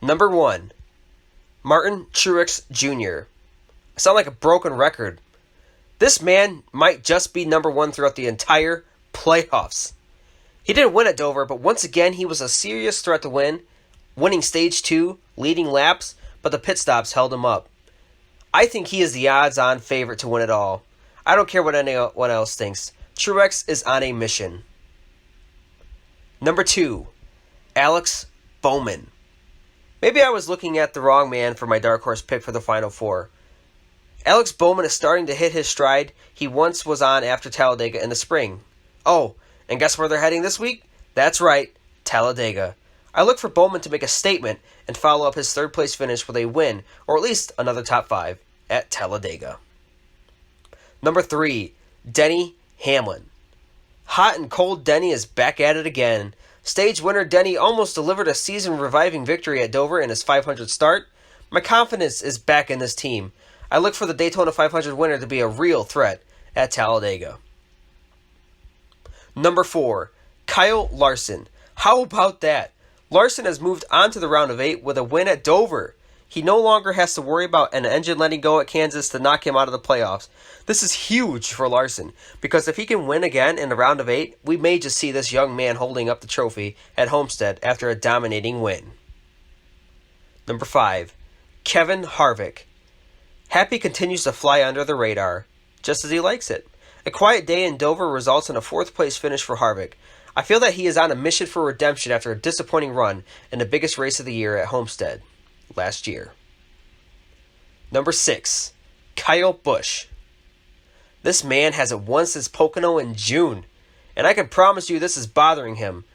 Number 1, Martin Truex Jr. I sound like a broken record. This man might just be number 1 throughout the entire playoffs. He didn't win at Dover, but once again he was a serious threat to win, winning stage 2, leading laps, but the pit stops held him up. I think he is the odds-on favorite to win it all. I don't care what anyone else thinks. Truex is on a mission. Number 2, Alex Bowman. Maybe I was looking at the wrong man for my dark horse pick for the Final Four. Alex Bowman is starting to hit his stride he once was on after Talladega in the spring. Oh, and guess where they're heading this week? That's right, Talladega. I look for Bowman to make a statement and follow up his third-place finish with a win, or at least another top 5, at Talladega. Number 3, Denny Hamlin. Hot and cold Denny is back at it again. Stage winner Denny almost delivered a season-reviving victory at Dover in his 500 start. My confidence is back in this team. I look for the Daytona 500 winner to be a real threat at Talladega. Number 4, Kyle Larson. How about that? Larson has moved on to the round of 8 with a win at Dover. He no longer has to worry about an engine letting go at Kansas to knock him out of the playoffs. This is huge for Larson, because if he can win again in the round of 8, we may just see this young man holding up the trophy at Homestead after a dominating win. Number 5, Kevin Harvick. Happy continues to fly under the radar, just as he likes it. A quiet day in Dover results in a 4th-place finish for Harvick. I feel that he is on a mission for redemption after a disappointing run in the biggest race of the year at Homestead last year. Number 6, Kyle Busch. This man hasn't won since Pocono in June, and I can promise you this is bothering him.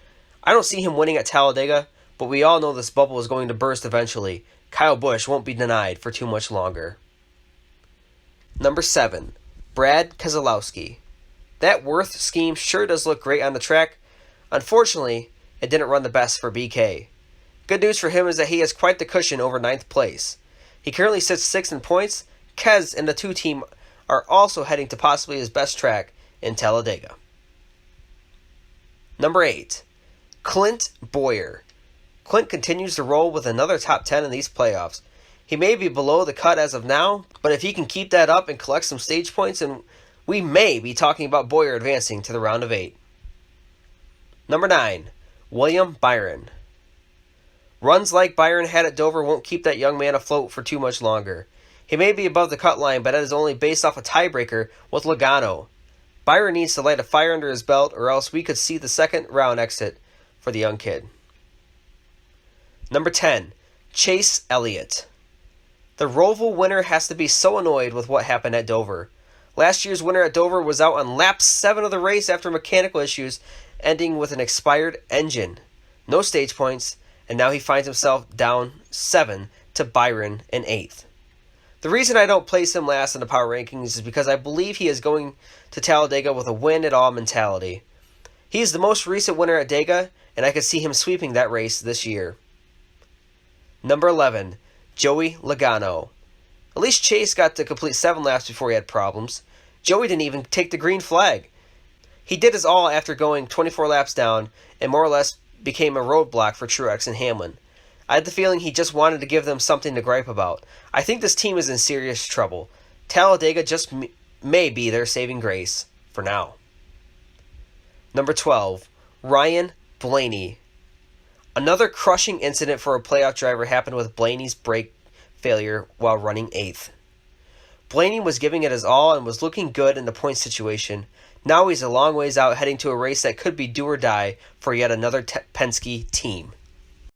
I don't see him winning at Talladega, but we all know this bubble is going to burst eventually. Kyle Busch won't be denied for too much longer. Number 7, Brad Keselowski. That Worth scheme sure does look great on the track. Unfortunately, it didn't run the best for BK. Good news for him is that he has quite the cushion over 9th place. He currently sits 6th in points. Kez and the 2 team are also heading to possibly his best track in Talladega. Number 8, Clint Bowyer. Clint continues to roll with another top 10 in these playoffs. He may be below the cut as of now, but if he can keep that up and collect some stage points, and we may be talking about Bowyer advancing to the round of 8. Number 9, William Byron. Runs like Byron had at Dover won't keep that young man afloat for too much longer. He may be above the cut line, but that is only based off a tiebreaker with Logano. Byron needs to light a fire under his belt, or else we could see the second round exit for the young kid. Number 10, Chase Elliott. The Roval winner has to be so annoyed with what happened at Dover. Last year's winner at Dover was out on lap 7 of the race after mechanical issues, ending with an expired engine. No stage points, and now he finds himself down 7 to Byron in 8th. The reason I don't place him last in the power rankings is because I believe he is going to Talladega with a win-it-all mentality. He is the most recent winner at Dega, and I could see him sweeping that race this year. Number 11, Joey Logano. At least Chase got to complete 7 laps before he had problems. Joey didn't even take the green flag. He did his all after going 24 laps down and more or less became a roadblock for Truex and Hamlin. I had the feeling he just wanted to give them something to gripe about. I think this team is in serious trouble. Talladega just may be their saving grace for now. Number 12, Ryan Blaney. Another crushing incident for a playoff driver happened with Blaney's brake failure while running 8th. Blaney was giving it his all and was looking good in the point situation. Now he's a long ways out heading to a race that could be do or die for yet another Penske team.